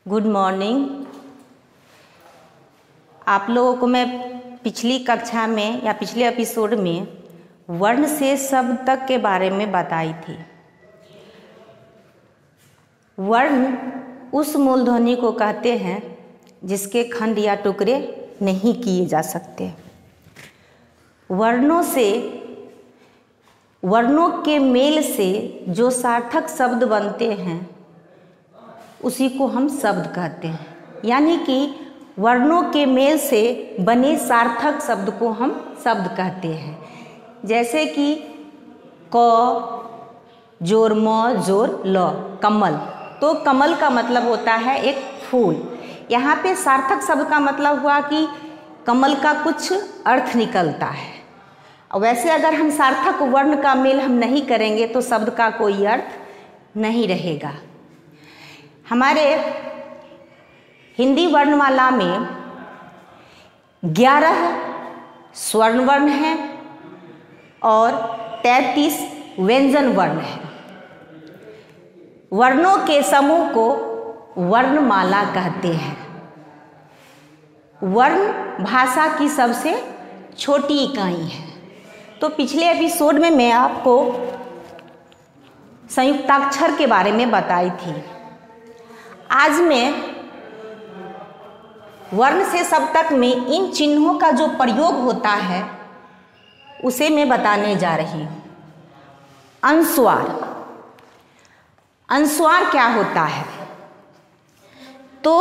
Good morning. आप लोगों को मैं पिछली कक्षा में या पिछले एपिसोड में वर्ण से शब्द तक के बारे में बताई थी। वर्ण उस मूलध्वनि को कहते हैं जिसके खंड या टुकड़े नहीं किए जा सकते। वर्णों के मेल से जो सार्थक शब्द बनते हैं उसी को हम शब्द कहते हैं। यानी कि वर्णों के मेल से बने सार्थक शब्द को हम शब्द कहते हैं। जैसे कि क जोर म जोर ल कमल, तो कमल का मतलब होता है एक फूल। यहाँ पे सार्थक शब्द का मतलब हुआ कि कमल का कुछ अर्थ निकलता है। वैसे अगर हम सार्थक वर्ण का मेल हम नहीं करेंगे तो शब्द का कोई अर्थ नहीं रहेगा। हमारे हिंदी वर्णमाला में 11 स्वर्ण वर्ण हैं और 33 व्यंजन वर्ण हैं। वर्णों के समूह को वर्णमाला कहते हैं। वर्ण भाषा की सबसे छोटी इकाई है। तो पिछले एपिसोड में मैं आपको संयुक्ताक्षर के बारे में बताई थी। आज मैं वर्ण से शब्द तक में इन चिन्हों का जो प्रयोग होता है उसे मैं बताने जा रही हूँ। अनुस्वार। अनुस्वार क्या होता है? तो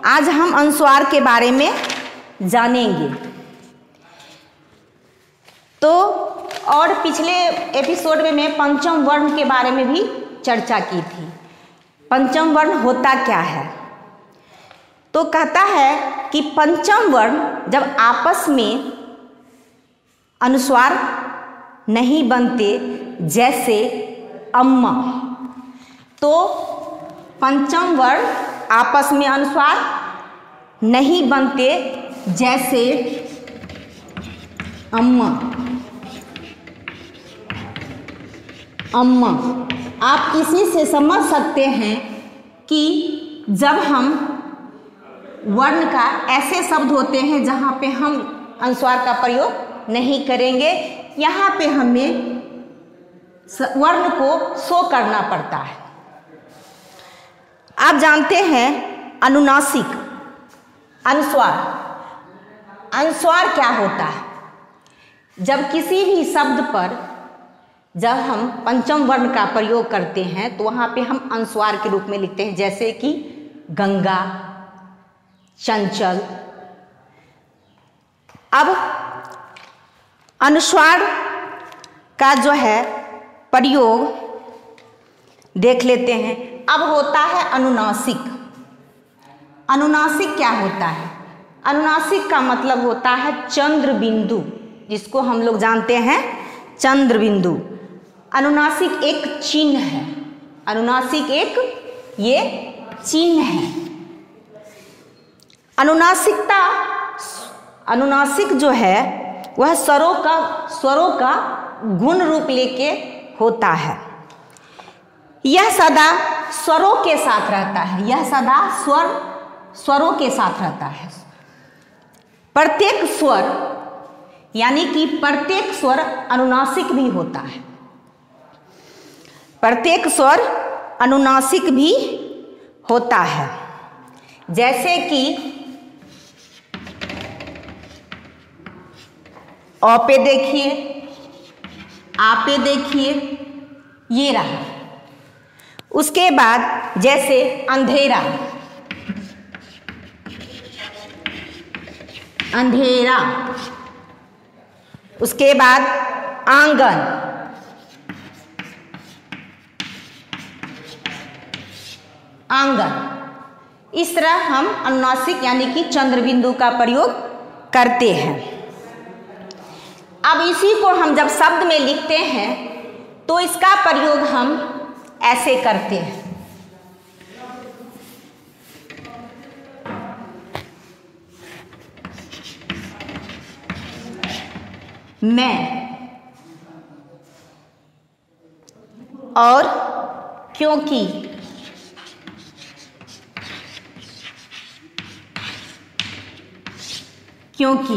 आज हम अनुस्वार के बारे में जानेंगे। तो और पिछले एपिसोड में मैं पंचम वर्ण के बारे में भी चर्चा की थी। पंचम वर्ण होता क्या है? तो कहता है कि पंचम वर्ण जब आपस में अनुस्वार नहीं बनते, जैसे अम्मा, तो पंचम वर्ण आपस में अनुस्वार नहीं बनते जैसे अम्मा। अम्मा, आप इसी से समझ सकते हैं कि जब हम वर्ण का ऐसे शब्द होते हैं जहाँ पे हम अनुस्वार का प्रयोग नहीं करेंगे, यहाँ पे हमें वर्ण को शो करना पड़ता है। आप जानते हैं अनुनासिक अनुस्वार। अनुस्वार क्या होता है? जब किसी भी शब्द पर जब हम पंचम वर्ण का प्रयोग करते हैं तो वहाँ पे हम अनुस्वार के रूप में लिखते हैं। जैसे कि गंगा, चंचल। अब अनुस्वार का जो है प्रयोग देख लेते हैं। अब होता है अनुनासिक। अनुनासिक क्या होता है? अनुनासिक का मतलब होता है चंद्र बिंदु, जिसको हम लोग जानते हैं चंद्र बिंदु। अनुनासिक एक चिन्ह है। अनुनासिक एक ये चिन्ह है। अनुनासिक जो है वह स्वरों का गुण रूप लेके होता है। यह सदा स्वरों के साथ रहता है। यह सदा स्वरों के साथ रहता है। प्रत्येक स्वर यानी कि प्रत्येक स्वर अनुनासिक भी होता है। प्रत्येक स्वर अनुनासिक भी होता है। जैसे कि अ पे देखिए, आ पे देखिए, ये रहा। उसके बाद जैसे अंधेरा, अंधेरा। उसके बाद आंगन, आंगन। इस तरह हम अनुनासिक यानी कि चंद्रबिंदु का प्रयोग करते हैं। अब इसी को हम जब शब्द में लिखते हैं तो इसका प्रयोग हम ऐसे करते हैं। मैं और क्योंकि, क्योंकि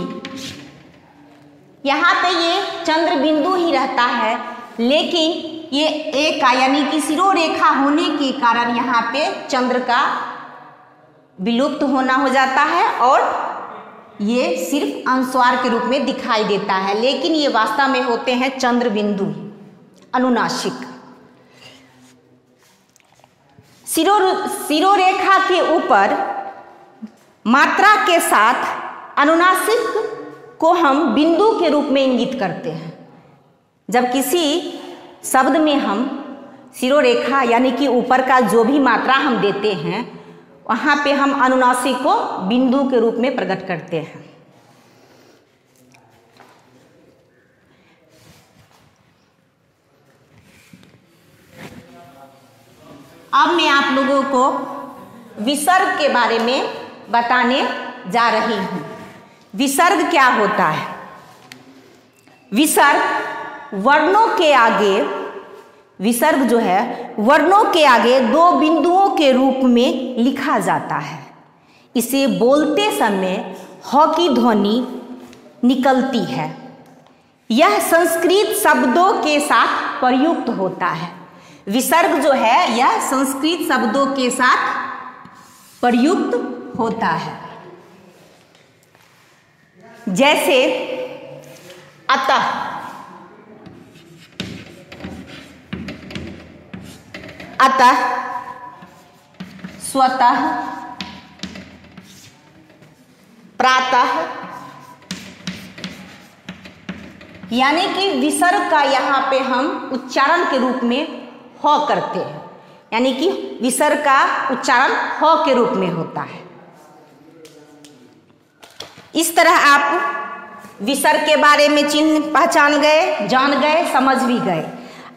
यहाँ पे ये चंद्र बिंदु ही रहता है, लेकिन ये एक का यानी कि शिरोरेखा होने के कारण यहाँ पे चंद्र का विलुप्त होना हो जाता है और ये सिर्फ अनुस्वार के रूप में दिखाई देता है, लेकिन ये वास्तव में होते हैं चंद्र बिंदु अनुनासिक। शिरोरेखा के ऊपर मात्रा के साथ अनुनासिक को हम बिंदु के रूप में इंगित करते हैं। जब किसी शब्द में हम शिरोरेखा यानी कि ऊपर का जो भी मात्रा हम देते हैं, वहाँ पे हम अनुनासिक को बिंदु के रूप में प्रकट करते हैं। अब मैं आप लोगों को विसर्ग के बारे में बताने जा रही हूँ। विसर्ग क्या होता है? विसर्ग वर्णों के आगे, विसर्ग जो है वर्णों के आगे दो बिंदुओं के रूप में लिखा जाता है। इसे बोलते समय ह की ध्वनि निकलती है। यह संस्कृत शब्दों के साथ प्रयुक्त होता है। विसर्ग जो है यह संस्कृत शब्दों के साथ प्रयुक्त होता है। जैसे अतः, अतः, स्वतः, प्रातः, यानी कि विसर्ग का यहाँ पे हम उच्चारण के रूप में ह करते हैं, यानी कि विसर्ग का उच्चारण ह के रूप में होता है। इस तरह आप विसर्ग के बारे में चिन्ह पहचान गए, जान गए, समझ भी गए।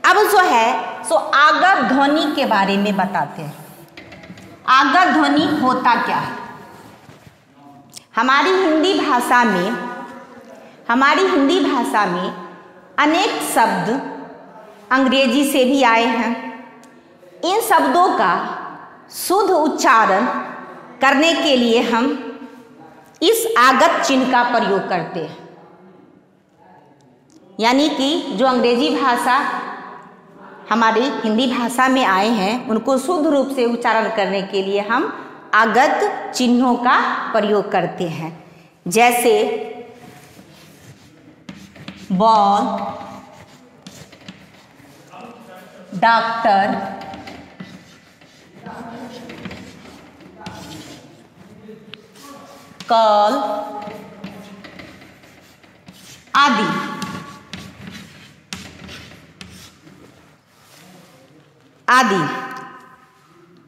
अब जो है सो आगत ध्वनि के बारे में बताते हैं। आगत ध्वनि होता क्या है? हमारी हिंदी भाषा में अनेक शब्द अंग्रेजी से भी आए हैं। इन शब्दों का शुद्ध उच्चारण करने के लिए हम इस आगत चिन्ह का प्रयोग करते हैं। यानी कि जो अंग्रेजी भाषा हमारी हिंदी भाषा में आए हैं, उनको शुद्ध रूप से उच्चारण करने के लिए हम आगत चिन्हों का प्रयोग करते हैं। जैसे बॉल, डॉक्टर, कॉल आदि।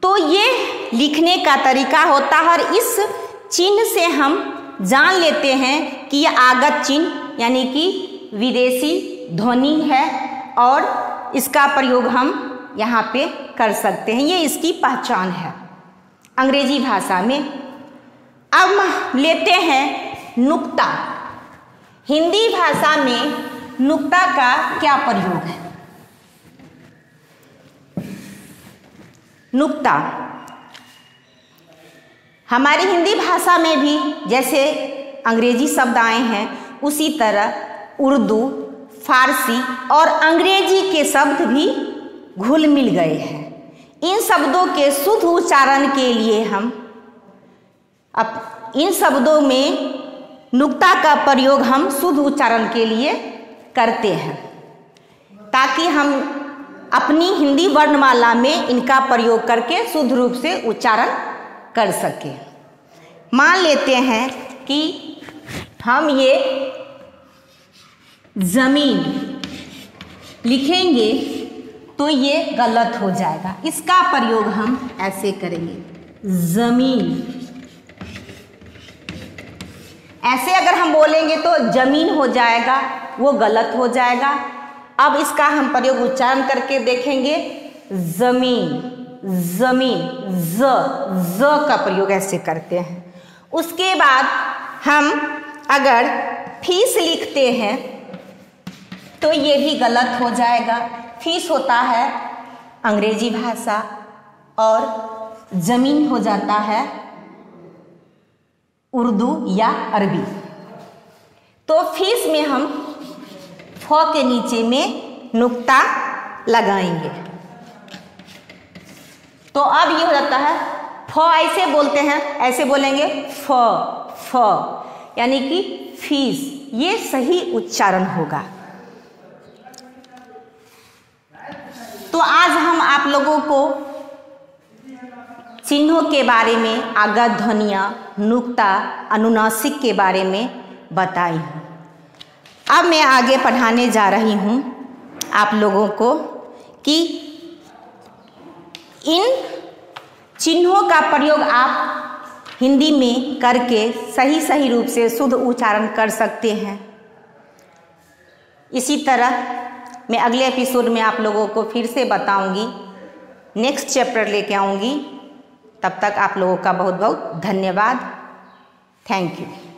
तो ये लिखने का तरीका होता है और इस चिन्ह से हम जान लेते हैं कि यह आगत चिन्ह यानी कि विदेशी ध्वनि है और इसका प्रयोग हम यहाँ पे कर सकते हैं। ये इसकी पहचान है अंग्रेजी भाषा में। अब लेते हैं नुक्ता। हिंदी भाषा में नुक्ता का क्या प्रयोग है? नुक्ता हमारी हिंदी भाषा में भी जैसे अंग्रेजी शब्द आए हैं, उसी तरह उर्दू, फारसी और अंग्रेजी के शब्द भी घुल मिल गए हैं। इन शब्दों के शुद्ध उच्चारण के लिए हम इन शब्दों में नुक्ता का प्रयोग हम शुद्ध उच्चारण के लिए करते हैं, ताकि हम अपनी हिंदी वर्णमाला में इनका प्रयोग करके शुद्ध रूप से उच्चारण कर सकें। मान लेते हैं कि हम ये जमीन लिखेंगे तो ये गलत हो जाएगा। इसका प्रयोग हम ऐसे करेंगे, जमीन। ऐसे अगर हम बोलेंगे तो जमीन हो जाएगा, वो गलत हो जाएगा। अब इसका हम प्रयोग उच्चारण करके देखेंगे, जमीन, जमीन, ज का प्रयोग ऐसे करते हैं। उसके बाद हम अगर फीस लिखते हैं तो ये भी गलत हो जाएगा। फीस होता है अंग्रेजी भाषा और जमीन हो जाता है उर्दू या अरबी। तो फीस में हम फ के नीचे में नुक्ता लगाएंगे। तो अब ये हो जाता है फ, ऐसे बोलते हैं, ऐसे बोलेंगे फ, फ, यानी कि फीस, ये सही उच्चारण होगा। तो आज हम आप लोगों को चिन्हों के बारे में, आगत ध्वनियाँ, नुक्ता, अनुनासिक के बारे में बताई हूँ। अब मैं आगे पढ़ाने जा रही हूँ आप लोगों को कि इन चिन्हों का प्रयोग आप हिंदी में करके सही सही रूप से शुद्ध उच्चारण कर सकते हैं। इसी तरह मैं अगले एपिसोड में आप लोगों को फिर से बताऊंगी, नेक्स्ट चैप्टर लेके आऊँगी। तब तक आप लोगों का बहुत बहुत धन्यवाद। Thank you.